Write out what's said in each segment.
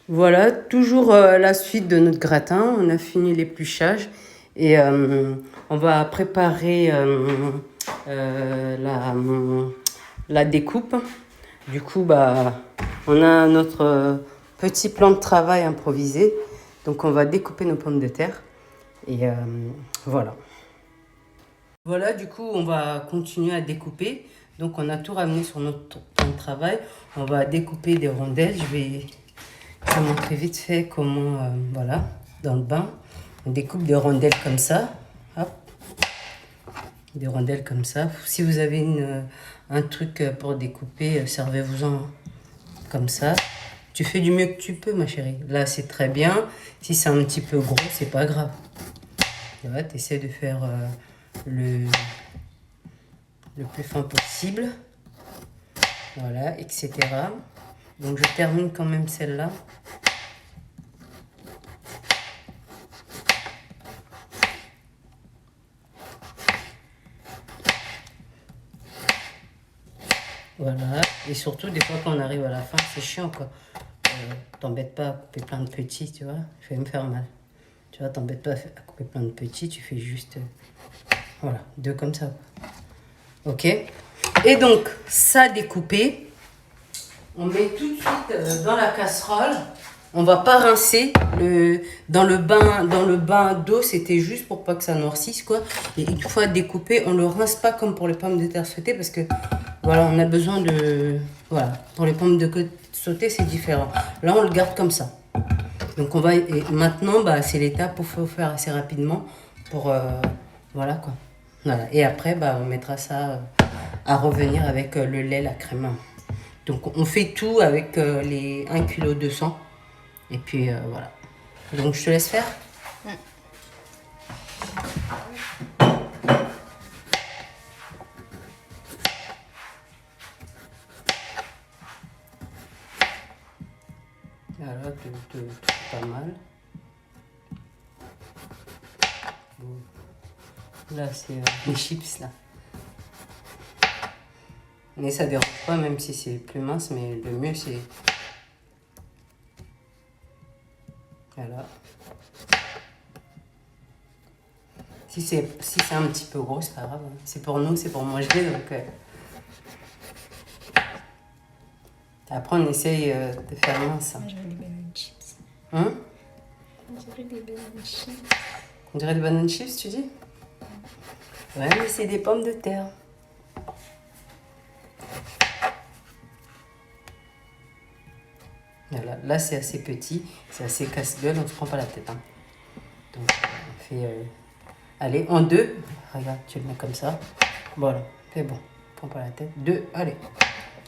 Voilà, toujours la suite de notre gratin. On a fini l'épluchage et on va préparer la découpe. Du coup, bah, on a notre petit plan de travail improvisé. Donc, on va découper nos pommes de terre. Et voilà. Voilà, du coup, on va continuer à découper. Donc, on a tout ramené sur notre plan de travail. On va découper des rondelles. Je vais te montrer vite fait comment, voilà, dans le bain, on découpe des rondelles comme ça. Hop, des rondelles comme ça. Si vous avez un truc pour découper, servez-vous-en comme ça. Tu fais du mieux que tu peux, ma chérie. Là, c'est très bien. Si c'est un petit peu gros, c'est pas grave. Voilà, tu essaies de faire le plus fin possible. Voilà, etc. Donc, je termine quand même celle-là. Voilà, et surtout, des fois, quand on arrive à la fin, c'est chiant, quoi. T'embêtes pas à couper plein de petits, tu vois. Je vais me faire mal. Tu vois, t'embêtes pas à couper plein de petits, tu fais juste, voilà, 2 comme ça. Ok. Et donc, ça découpé, on met tout de suite dans la casserole. On va pas rincer dans le bain d'eau, c'était juste pour pas que ça noircisse, quoi. Et une fois découpé, on le rince pas comme pour les pommes de terre sautées parce que voilà, on a besoin de, voilà, pour les pommes de terre sautées, c'est différent. Là, on le garde comme ça. Donc on va, et maintenant, bah, c'est l'étape où il faut faire assez rapidement pour, voilà, quoi. Voilà. Et après, bah, on mettra ça à revenir avec le lait, la crème. Donc on fait tout avec les 1,2 kg. Et puis voilà. Donc je te laisse faire. Voilà, pas mal. Bon. Là, c'est les chips, là. Mais ça dérange pas, même si c'est plus mince, mais le mieux, c'est... Voilà. Si c'est un petit peu gros, c'est pas grave. C'est pour nous, c'est pour manger, donc... Après, on essaye de faire mince. Moi, je veux des bananes chips. Hein? On dirait des bananes chips. On dirait des bananes chips, tu dis? Ouais, mais c'est des pommes de terre. Voilà. Là, c'est assez petit, c'est assez casse-gueule, on ne se prend pas la tête. Hein. Donc, on fait... allez, en 2. Regarde, tu le mets comme ça. Voilà, c'est bon. Prends pas la tête. 2, allez.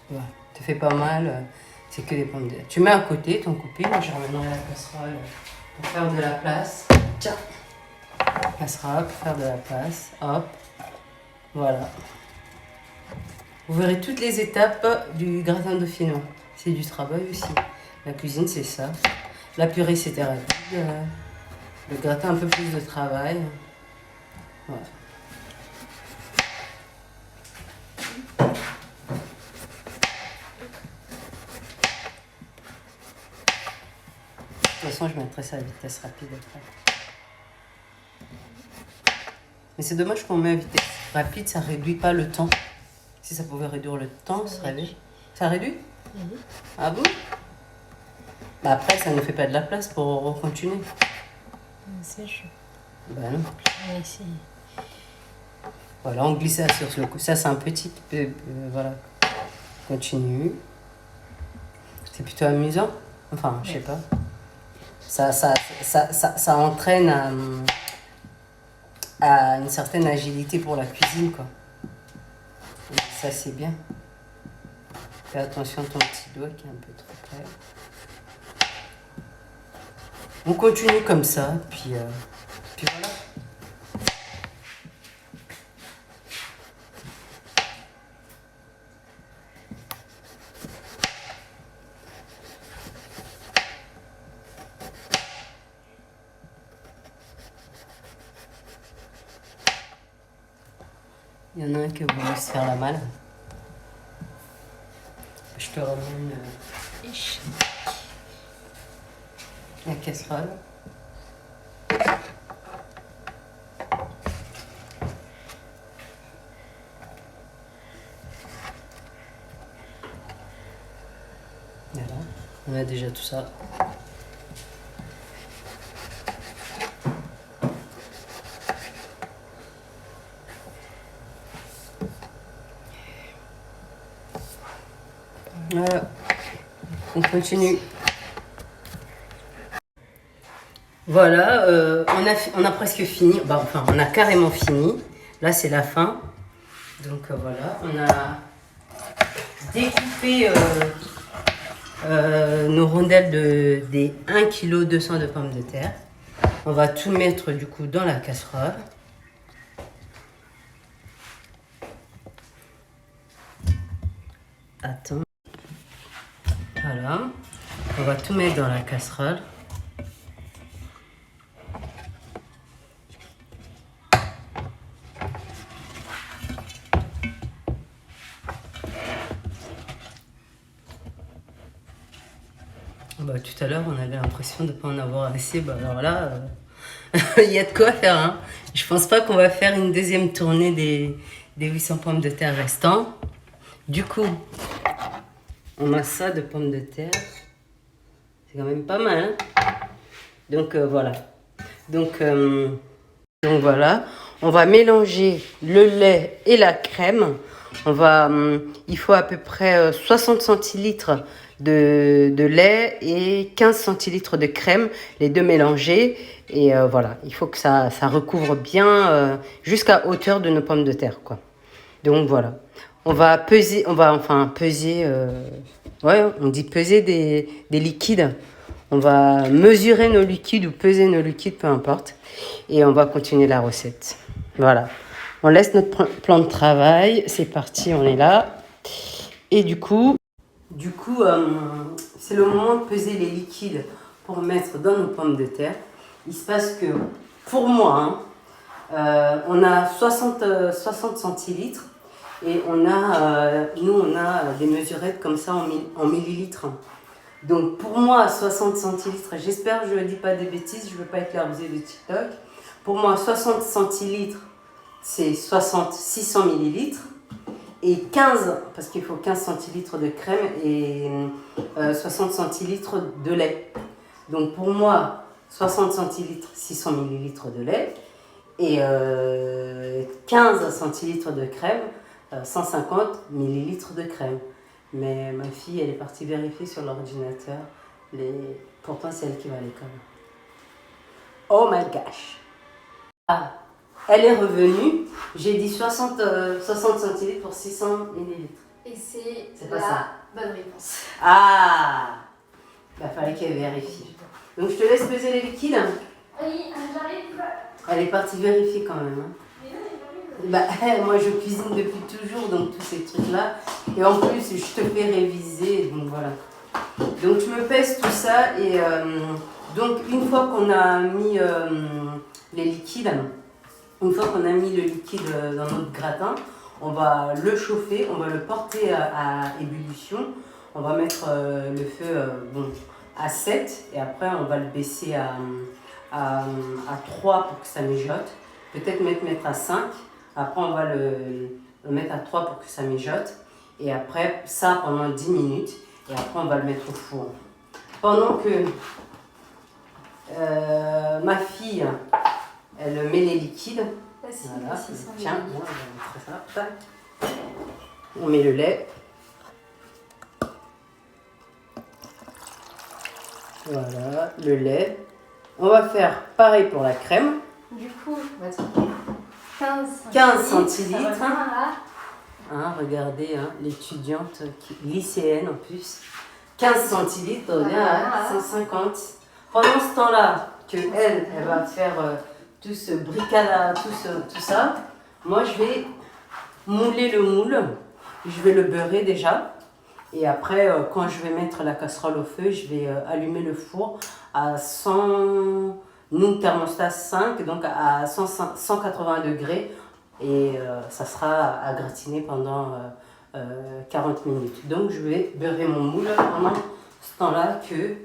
Voilà. Tu fais pas mal. C'est que des pommes de terre. Tu mets à côté ton coupé. Moi, je ramènerai la casserole pour faire de la place. Tiens. Casserole pour faire de la place. Hop. Voilà. Vous verrez toutes les étapes du gratin dauphinois. C'est du travail aussi. La cuisine, c'est ça. La purée, c'était rapide. Le gratin, un peu plus de travail. Voilà. De toute façon, je mettrai ça à vitesse rapide après. Mais c'est dommage qu'on met à vitesse rapide, ça réduit pas le temps. Si ça pouvait réduire le temps, ça réduit. Ça réduit? Ah bon? Bah après, ça ne fait pas de la place pour continuer. C'est chaud. Bah non. On va essayer. Voilà, on glisse ça sur le coup. Ça, c'est un petit peu... voilà. Continue. C'est plutôt amusant. Enfin, je sais pas. Ça entraîne à une certaine agilité pour la cuisine, quoi. Et ça, c'est bien. Fais attention à ton petit doigt qui est un peu trop près. On continue comme ça, puis voilà. Il y en a un qui voulait se faire la malle. Je te ramène... la casserole. Voilà, on a déjà tout ça. Voilà, on continue. Voilà, on a presque fini, bah, enfin on a carrément fini. Là c'est la fin. Donc voilà, on a découpé nos rondelles des 1,2 kg de pommes de terre. On va tout mettre du coup dans la casserole. Attends. Voilà, on va tout mettre dans la casserole. Bah, tout à l'heure, on avait l'impression de ne pas en avoir assez. Bah, alors là, il y a de quoi faire. Hein. Je pense pas qu'on va faire une deuxième tournée des 800 pommes de terre restants. Du coup, on a ça de pommes de terre. C'est quand même pas mal. Hein. Donc voilà. Donc voilà. On va mélanger le lait et la crème. Il faut à peu près 60 centilitres de lait et 15 centilitres de crème, les deux mélangés. Et voilà, il faut que ça recouvre bien jusqu'à hauteur de nos pommes de terre, quoi. Donc voilà, on va peser, ouais, on dit peser des liquides. On va mesurer nos liquides ou peser nos liquides, peu importe. Et on va continuer la recette. Voilà. On laisse notre plan de travail. C'est parti, on est là. Et du coup, c'est le moment de peser les liquides pour mettre dans nos pommes de terre. Il se passe que, pour moi, on a 60 centilitres. Et nous, on a des mesurettes comme ça en millilitres. Donc pour moi, 60 centilitres, j'espère que je ne dis pas des bêtises, je ne veux pas être la rusée de TikTok. Pour moi, 60 centilitres, c'est 600 millilitres. Et 15, parce qu'il faut 15 centilitres de crème et 60 centilitres de lait. Donc pour moi, 60 centilitres, 600 millilitres de lait. Et 15 centilitres de crème, 150 millilitres de crème. Mais ma fille, elle est partie vérifier sur l'ordinateur. Pourtant, c'est elle qui va à l'école. Oh my gosh. Ah, elle est revenue. J'ai dit 60 centilitres pour 600 millilitres. Et c'est pas la ça. bonne réponse. Ah, il fallait qu'elle vérifie. Donc, je te laisse peser les liquides. Oui, j'arrive. Elle est partie vérifier quand même. Hein. Bah, moi je cuisine depuis toujours, donc tous ces trucs-là. Et en plus, je te fais réviser, donc voilà. Donc je me pèse tout ça et donc une fois qu'on a mis les liquides, une fois qu'on a mis le liquide dans notre gratin, on va le chauffer, on va le porter à ébullition. On va mettre le feu à 7 et après on va le baisser à 3 pour que ça mijote. Peut-être mettre à 5. Après, on va le mettre à 3 pour que ça mijote. Et après, ça pendant 10 minutes. Et après, on va le mettre au four. Pendant que ma fille, elle met les liquides. Voilà, tiens, on va mettre ça. On met le lait. Voilà, le lait. On va faire pareil pour la crème. Du coup, 15 centilitres. Hein, regardez, hein, l'étudiante lycéenne en plus. 15 centilitres, on est à 150. Pendant ce temps-là, elle va faire tout ce bricolage, tout ça, moi je vais mouler le moule. Je vais le beurrer déjà. Et après, quand je vais mettre la casserole au feu, je vais allumer le four à 100... Nous, thermostat 5, donc à 180 degrés. Et ça sera à gratiner pendant 40 minutes. Donc, je vais beurrer mon moule pendant ce temps-là que